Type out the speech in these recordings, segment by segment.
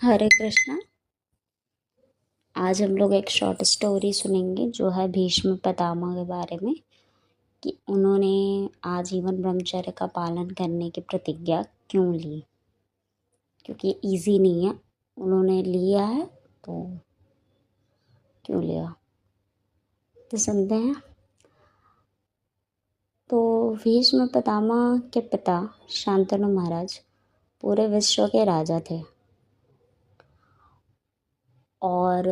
हरे कृष्णा। आज हम लोग एक शॉर्ट स्टोरी सुनेंगे जो है भीष्म पितामह के बारे में कि उन्होंने आजीवन ब्रह्मचर्य का पालन करने की प्रतिज्ञा क्यों ली, क्योंकि इजी नहीं है। उन्होंने लिया है तो क्यों लिया, तो सुनते हैं। तो भीष्म पितामह के पिता शांतनु महाराज पूरे विश्व के राजा थे और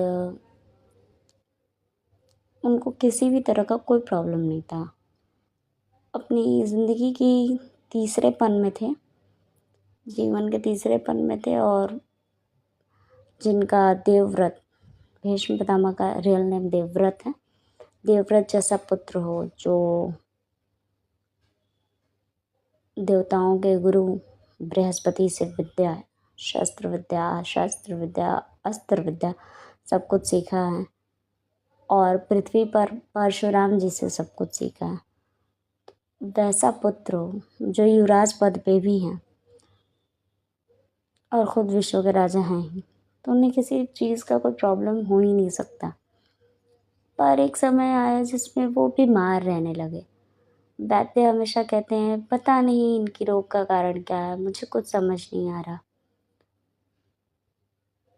उनको किसी भी तरह का कोई प्रॉब्लम नहीं था। अपनी ज़िंदगी की तीसरेपन में थे, जीवन के तीसरेपन में थे। और जिनका देवव्रत, भीष्म पितामह का रियल नेम देवव्रत है, देवव्रत जैसा पुत्र हो जो देवताओं के गुरु बृहस्पति से विद्या, शस्त्र विद्या, अस्त्र विद्या सब कुछ सीखा है और पृथ्वी पर परशुराम जी से सब कुछ सीखा है, वैसा पुत्र हो जो युवराज पद पे भी हैं और ख़ुद विश्व के राजा हैं ही, तो उन्हें किसी चीज़ का कोई प्रॉब्लम हो ही नहीं सकता। पर एक समय आया जिसमें वो बीमार रहने लगे। वैद्य हमेशा कहते हैं पता नहीं इनकी रोग का कारण क्या है, मुझे कुछ समझ नहीं आ रहा।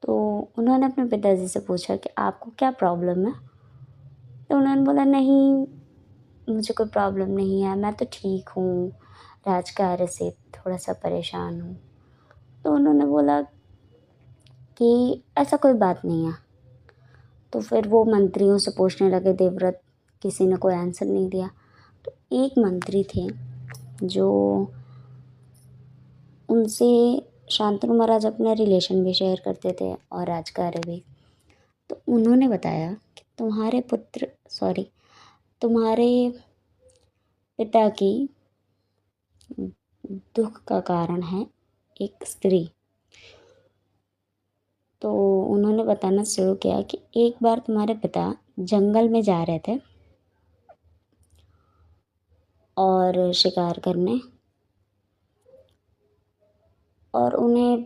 तो उन्होंने अपने पिताजी से पूछा कि आपको क्या प्रॉब्लम है। तो उन्होंने बोला नहीं, मुझे कोई प्रॉब्लम नहीं है, मैं तो ठीक हूँ, राजकार्य से थोड़ा सा परेशान हूँ। तो उन्होंने बोला कि ऐसा कोई बात नहीं है। तो फिर वो मंत्रियों से पूछने लगे देवव्रत, किसी ने कोई आंसर नहीं दिया। तो एक मंत्री थे जो उनसे शांतनु महाराज अपना रिलेशन भी शेयर करते थे और राजकार्य भी। तो उन्होंने बताया कि तुम्हारे पिता की दुख का कारण है एक स्त्री। तो उन्होंने बताना शुरू किया कि एक बार तुम्हारे पिता जंगल में जा रहे थे और शिकार करने, और उन्हें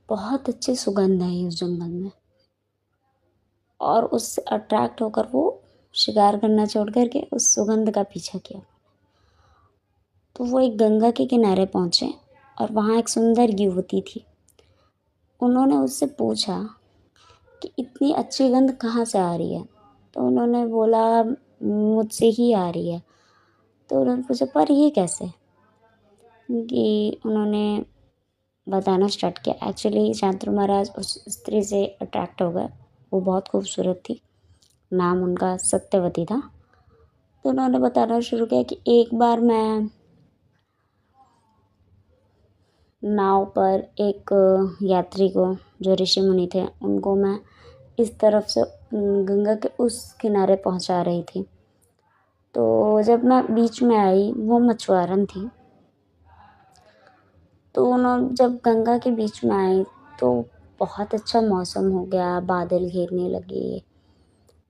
बहुत अच्छी सुगंध आई उस जंगल में और उससे अट्रैक्ट होकर वो शिकार करना छोड़ करके उस सुगंध का पीछा किया। तो वो एक गंगा के किनारे पहुँचे और वहाँ एक सुंदर युवती थी। उन्होंने उससे पूछा कि इतनी अच्छी गंध कहाँ से आ रही है। तो उन्होंने बोला मुझसे ही आ रही है। तो उन्होंने पूछा पर ये कैसे, कि उन्होंने बताना स्टार्ट किया। एक्चुअली शांतनु महाराज उस स्त्री से अट्रैक्ट हो गए। वो बहुत खूबसूरत थी, नाम उनका सत्यवती था। तो उन्होंने बताना शुरू किया कि एक बार मैं नाव पर एक यात्री को, जो ऋषि मुनि थे, उनको मैं इस तरफ से गंगा के उस किनारे पहुंचा रही थी। तो जब मैं बीच में आई, वो मछुआरन थी। तो उन्होंने जब गंगा के बीच में आई तो बहुत अच्छा मौसम हो गया, बादल घेरने लगे,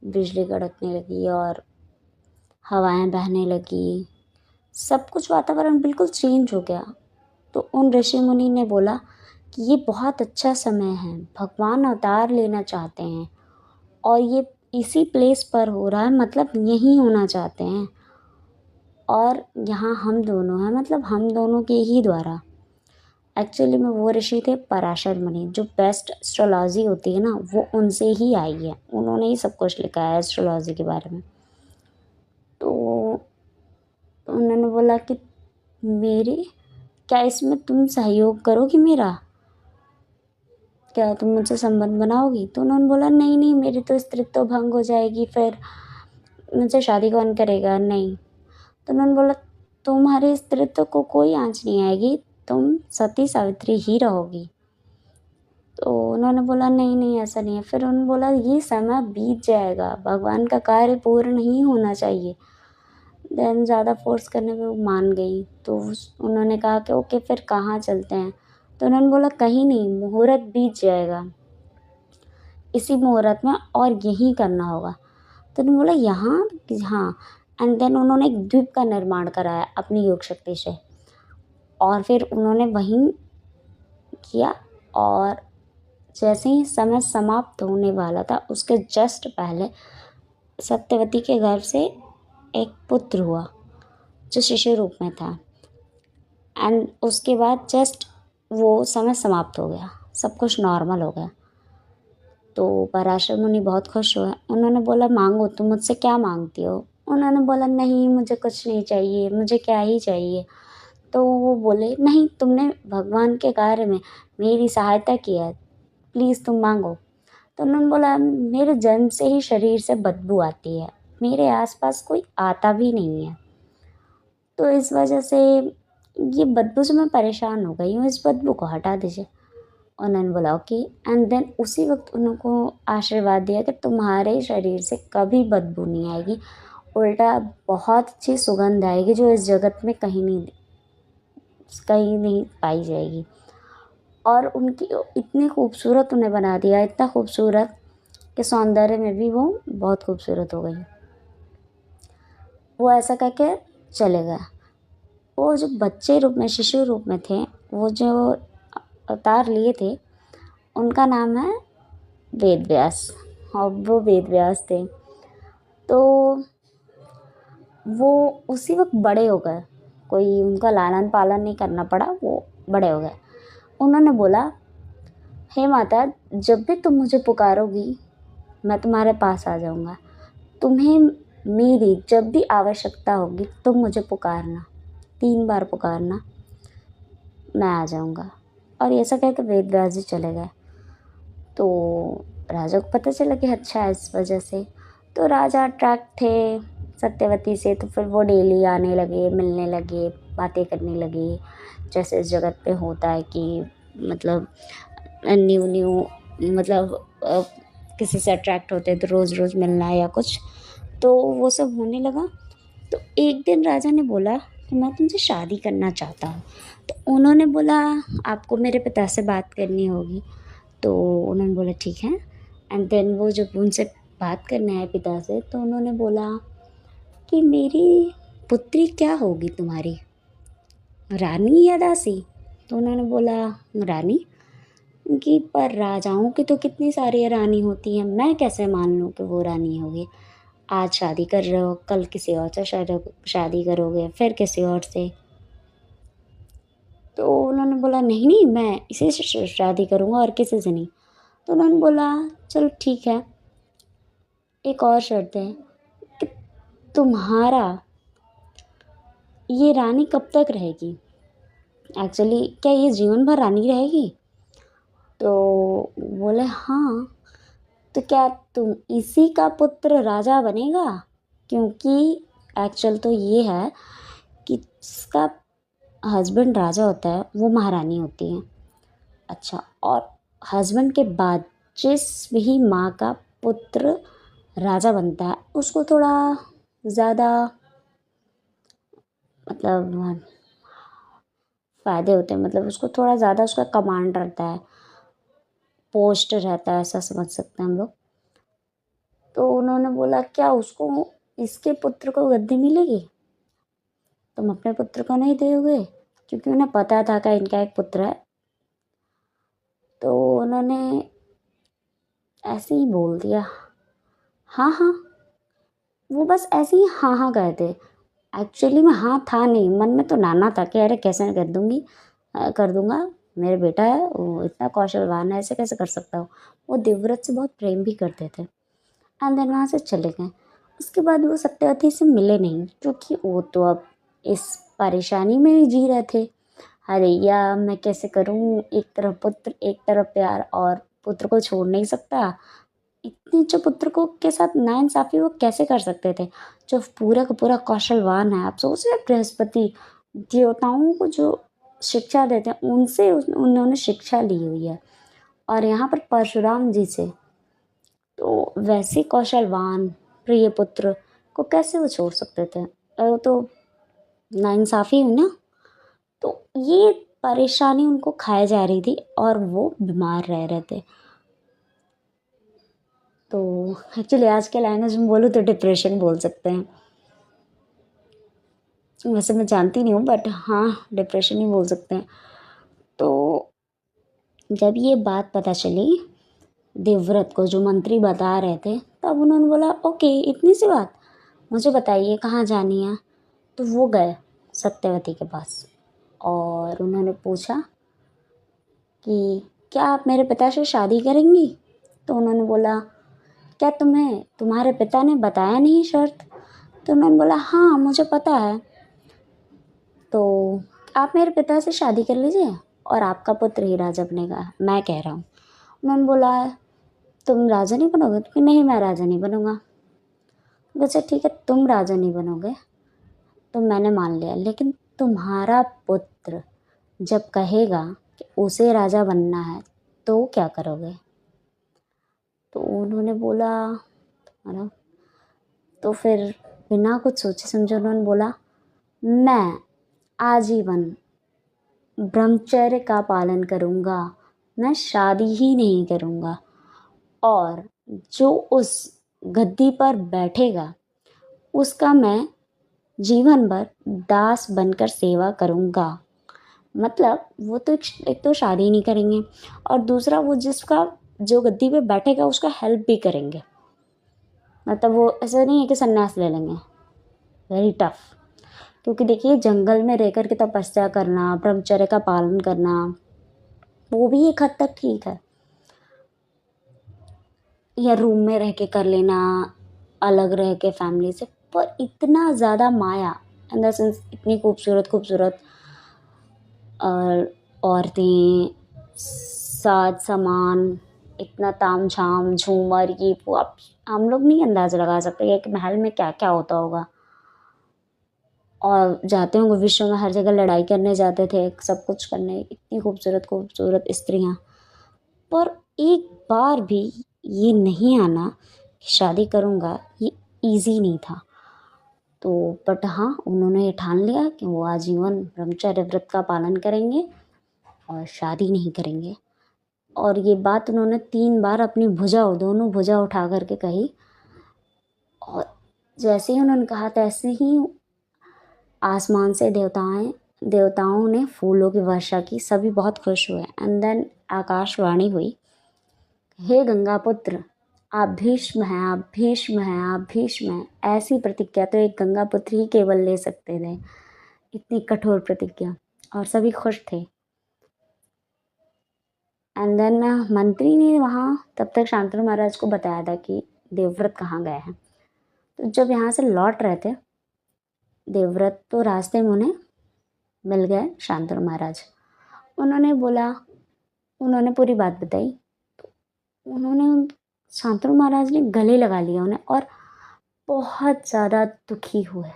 बिजली कड़कने लगी और हवाएं बहने लगी, सब कुछ वातावरण बिल्कुल चेंज हो गया। तो उन ऋषि मुनि ने बोला कि ये बहुत अच्छा समय है, भगवान अवतार लेना चाहते हैं और ये इसी प्लेस पर हो रहा है, मतलब यहीं होना चाहते हैं और यहाँ हम दोनों हैं, मतलब हम दोनों के ही द्वारा। एक्चुअली में वो ऋषि थे पराशर मुनि, जो बेस्ट एस्ट्रोलॉजी होती है ना, वो उनसे ही आई है। उन्होंने ही सब कुछ लिखा है एस्ट्रोलॉजी के बारे में। तो उन्होंने बोला कि मेरे क्या इसमें तुम सहयोग करोगी मेरा, क्या तुम मुझसे संबंध बनाओगी। तो उन्होंने बोला नहीं नहीं, मेरी तो स्त्रीत्व भंग हो जाएगी, फिर मुझसे शादी कौन करेगा, नहीं। तो उन्होंने बोला तुम्हारे स्त्रीत्व को कोई आँच नहीं आएगी, तुम सती सावित्री ही रहोगी। तो उन्होंने बोला नहीं नहीं, ऐसा नहीं है। फिर उन्होंने बोला ये समय बीत जाएगा, भगवान का कार्य पूर्ण नहीं होना चाहिए। देन ज़्यादा फोर्स करने पे वो मान गई। तो उन्होंने कहा कि ओके फिर कहाँ चलते हैं। तो उन्होंने बोला कहीं नहीं, मुहूर्त बीत जाएगा, इसी मुहूर्त में और यही करना होगा। तो उन्होंने बोला यहाँ, हाँ। एंड देन उन्होंने एक द्वीप का निर्माण कराया अपनी योग शक्ति से और फिर उन्होंने वहीं किया और जैसे ही समय समाप्त होने वाला था उसके जस्ट पहले सत्यवती के गर्भ से एक पुत्र हुआ जो शिशु रूप में था। एंड उसके बाद जस्ट वो समय समाप्त हो गया, सब कुछ नॉर्मल हो गया। तो पराशर मुनि बहुत खुश हुए। उन्होंने बोला मांगो, तुम मुझसे क्या मांगती हो? उन्होंने बोला नहीं, मुझे कुछ नहीं चाहिए, मुझे क्या ही चाहिए। तो वो बोले नहीं, तुमने भगवान के कार्य में मेरी सहायता की है, प्लीज़ तुम मांगो। तो उन्होंने बोला मेरे जन्म से ही शरीर से बदबू आती है, मेरे आसपास कोई आता भी नहीं है, तो इस वजह से ये बदबू से मैं परेशान हो गई हूँ, इस बदबू को हटा दीजिए। उन्होंने बोला ओके। एंड देन उसी वक्त उनको आशीर्वाद दिया कि तुम्हारे शरीर से कभी बदबू नहीं आएगी, उल्टा बहुत अच्छी सुगंध आएगी जो इस जगत में कहीं नहीं पाई जाएगी। और उनकी इतनी खूबसूरत उन्हें बना दिया, इतना खूबसूरत कि सौंदर्य में भी वो बहुत खूबसूरत हो गई। वो ऐसा करके चले गए। वो जो बच्चे रूप में, शिशु रूप में थे, वो जो अवतार लिए थे, उनका नाम है वेद व्यास। और वो वेद व्यास थे। तो वो उसी वक्त बड़े हो गए, कोई उनका लालन पालन नहीं करना पड़ा, वो बड़े हो गए। उन्होंने बोला हे माता, जब भी तुम मुझे पुकारोगी मैं तुम्हारे पास आ जाऊंगा, तुम्हें मेरी जब भी आवश्यकता होगी तुम मुझे पुकारना, 3 बार पुकारना, मैं आ जाऊंगा। और ऐसा कह के वेद व्यास जी चले गए। तो राजा को पता चला कि अच्छा है, इस वजह से तो राजा अट्रैक्ट थे सत्यवती से, तो फिर वो डेली आने लगे, मिलने लगे, बातें करने लगे, जैसे इस जगत पे होता है कि मतलब न्यू न्यू मतलब किसी से अट्रैक्ट होते हैं तो रोज़ रोज़ मिलना या कुछ, तो वो सब होने लगा। तो एक दिन राजा ने बोला कि मैं तुमसे शादी करना चाहता हूँ। तो उन्होंने बोला आपको मेरे पिता से बात करनी होगी। तो उन्होंने बोला ठीक है। एंड देन वो जब उनसे बात करने आए पिता से, तो उन्होंने बोला कि मेरी पुत्री क्या होगी तुम्हारी, रानी या दासी? तो उन्होंने बोला रानी। कि पर राजाओं की तो कितनी सारी रानी होती हैं, मैं कैसे मान लूँ कि वो रानी होगी? आज शादी कर रहे हो, कल किसी और से शादी करोगे, फिर किसी और से। तो उन्होंने बोला नहीं नहीं, मैं इसी से शादी करूँगा और किसी से नहीं। तो उन्होंने बोला चलो ठीक है, एक और शर्त है कि तुम्हारा ये रानी कब तक रहेगी, एक्चुअली क्या ये जीवन भर रानी रहेगी? तो बोले हाँ। तो क्या तुम इसी का पुत्र राजा बनेगा? क्योंकि एक्चुअल तो ये है कि जिसका हस्बैंड राजा होता है वो महारानी होती है। अच्छा, और हस्बैंड के बाद जिस भी माँ का पुत्र राजा बनता है उसको थोड़ा ज़्यादा मतलब फ़ायदे होते हैं, मतलब उसको थोड़ा ज़्यादा उसका कमांड रहता है, पोस्ट रहता है, ऐसा समझ सकते हैं हम लोग। तो उन्होंने बोला क्या उसको इसके पुत्र को गद्दी मिलेगी? तुम अपने पुत्र को नहीं दोगे? क्योंकि उन्हें पता था कि इनका एक पुत्र है। तो उन्होंने ऐसे ही बोल दिया हाँ हाँ। वो बस ऐसे ही हाँ हाँ गए थे। एक्चुअली में हाँ था नहीं, मन में तो नाना था कि अरे कैसे कर दूंगी, कर दूंगा, मेरा बेटा है, वो इतना कौशलवान है, ऐसे कैसे कर सकता हूँ। वो देवव्रत से बहुत प्रेम भी करते थे। एंड देन वहाँ से चले गए। उसके बाद वो सत्यवती से मिले नहीं, क्योंकि वो तो अब इस परेशानी में ही जी रहे थे। अरे या मैं कैसे करूँ, एक तरफ पुत्र एक तरफ प्यार, और पुत्र को छोड़ नहीं सकता। इतने जो पुत्र को के साथ नाइंसाफ़ी वो कैसे कर सकते थे, जो पूरा का पूरा कौशलवान है। आप सोच रहे हैं बृहस्पति देवताओं को जो शिक्षा देते हैं उनसे उन्होंने शिक्षा ली हुई है, और यहाँ पर परशुराम जी से, तो वैसे कौशलवान प्रिय पुत्र को कैसे वो छोड़ सकते थे? वो तो नाइंसाफ़ी हुई ना। तो ये परेशानी उनको खाए जा रही थी और वो बीमार रह रहे थे। तो एक्चुअली आज के लैंग्वेज में बोलूँ तो डिप्रेशन बोल सकते हैं। वैसे मैं जानती नहीं हूँ, बट हाँ डिप्रेशन ही बोल सकते हैं। तो जब ये बात पता चली देवव्रत को, जो मंत्री बता रहे थे, तब उन्होंने बोला ओके इतनी सी बात, मुझे बताइए कहाँ जानी है। तो वो गए सत्यवती के पास और उन्होंने पूछा कि क्या आप मेरे पिता से शादी करेंगी। तो उन्होंने बोला क्या तुम्हें तुम्हारे पिता ने बताया नहीं शर्त। तो उन्होंने बोला हाँ मुझे पता है, तो आप मेरे पिता से शादी कर लीजिए और आपका पुत्र ही राजा बनेगा, मैं कह रहा हूँ। उन्होंने बोला तुम राजा नहीं बनोगे। तो नहीं मैं राजा नहीं बनूंगा। अच्छा ठीक है तुम राजा नहीं बनोगे तो मैंने मान लिया, लेकिन तुम्हारा पुत्र जब कहेगा कि उसे राजा बनना है तो क्या करोगे। तो उन्होंने बोला तुम्हारा, तो फिर बिना कुछ सोचे समझे उन्होंने बोला मैं आजीवन ब्रह्मचर्य का पालन करूँगा, मैं शादी ही नहीं करूँगा, और जो उस गद्दी पर बैठेगा उसका मैं जीवन भर दास बनकर सेवा करूँगा। मतलब वो तो एक तो शादी नहीं करेंगे और दूसरा वो जिसका जो गद्दी पे बैठेगा उसका हेल्प भी करेंगे। मतलब वो ऐसा नहीं है कि संन्यास ले लेंगे, वेरी टफ। क्योंकि देखिए जंगल में रहकर के तपस्या करना, ब्रह्मचर्य का पालन करना, वो भी एक हद तक ठीक है, या रूम में रह के कर लेना अलग रह के फैमिली से, पर इतना ज़्यादा माया इन द सेंस इतनी खूबसूरत खूबसूरत औरतें, साज सामान, इतना ताम झाम झूमर, ये वो आप हम लोग नहीं अंदाज़ा लगा सकते एक महल में क्या क्या होता होगा। और जाते होंगे विश्व में हर जगह लड़ाई करने जाते थे, सब कुछ करने, इतनी खूबसूरत खूबसूरत स्त्रियाँ, पर एक बार भी ये नहीं आना कि शादी करूँगा, ये इजी नहीं था। तो बट हाँ उन्होंने ये ठान लिया कि वो आजीवन ब्रह्मचर्य व्रत का पालन करेंगे और शादी नहीं करेंगे। और ये बात उन्होंने 3 बार अपनी दोनों भुजा उठा करके कही, और जैसे ही उन्होंने कहा तैसे ही आसमान से देवताओं ने फूलों की वर्षा की, सभी बहुत खुश हुए। एंड देन आकाशवाणी हुई, हे गंगापुत्र आप भीष्म हैं, आप भीष्म हैं, आप भीष्म हैं। ऐसी प्रतिज्ञा तो एक गंगापुत्र ही केवल ले सकते थे, इतनी कठोर प्रतिज्ञा, और सभी खुश थे। एंड देन मंत्री ने वहाँ तब तक शांतनु महाराज को बताया था कि देवव्रत कहाँ गए हैं। तो जब यहाँ से लौट रहे थे देवव्रत, तो रास्ते में उन्हें मिल गए शांतनु महाराज। उन्होंने पूरी बात बताई। तो शांतनु महाराज ने गले लगा लिया उन्हें और बहुत ज़्यादा दुखी हुए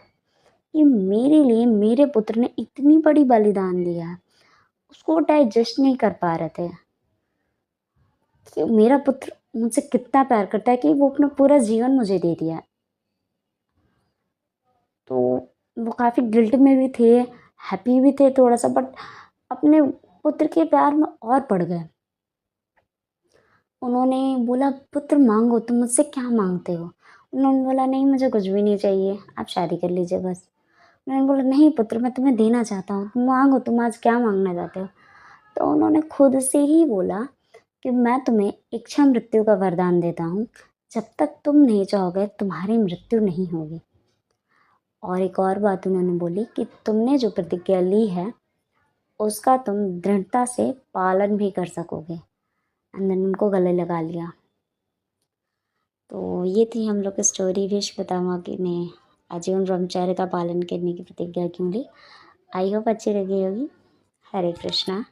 कि मेरे लिए मेरे पुत्र ने इतनी बड़ी बलिदान दिया है। उसको डाइजेस्ट नहीं कर पा रहे थे कि मेरा पुत्र मुझसे कितना प्यार करता है कि वो अपना पूरा जीवन मुझे दे दिया। तो वो काफ़ी गिल्ट में भी थे, हैप्पी भी थे थोड़ा सा, बट अपने पुत्र के प्यार में और पड़ गए। उन्होंने बोला पुत्र मांगो, तुम मुझसे क्या मांगते हो। उन्होंने बोला नहीं मुझे कुछ भी नहीं चाहिए, आप शादी कर लीजिए बस। उन्होंने बोला नहीं पुत्र मैं तुम्हें देना चाहता हूँ, तुम मांगो, तुम आज क्या मांगना चाहते हो। तो उन्होंने खुद से ही बोला कि मैं तुम्हें इच्छा मृत्यु का वरदान देता हूँ, जब तक तुम नहीं चाहोगे तुम्हारी मृत्यु नहीं होगी। और एक और बात उन्होंने बोली कि तुमने जो प्रतिज्ञा ली है उसका तुम दृढ़ता से पालन भी कर सकोगे। एंड देन उनको गले लगा लिया। तो ये थी हम लोग की स्टोरी, भीष्म पितामह ने आजीवन ब्रह्मचर्य का पालन करने की प्रतिज्ञा क्यों ली। आई होप अच्छी लगी होगी। हरे कृष्णा।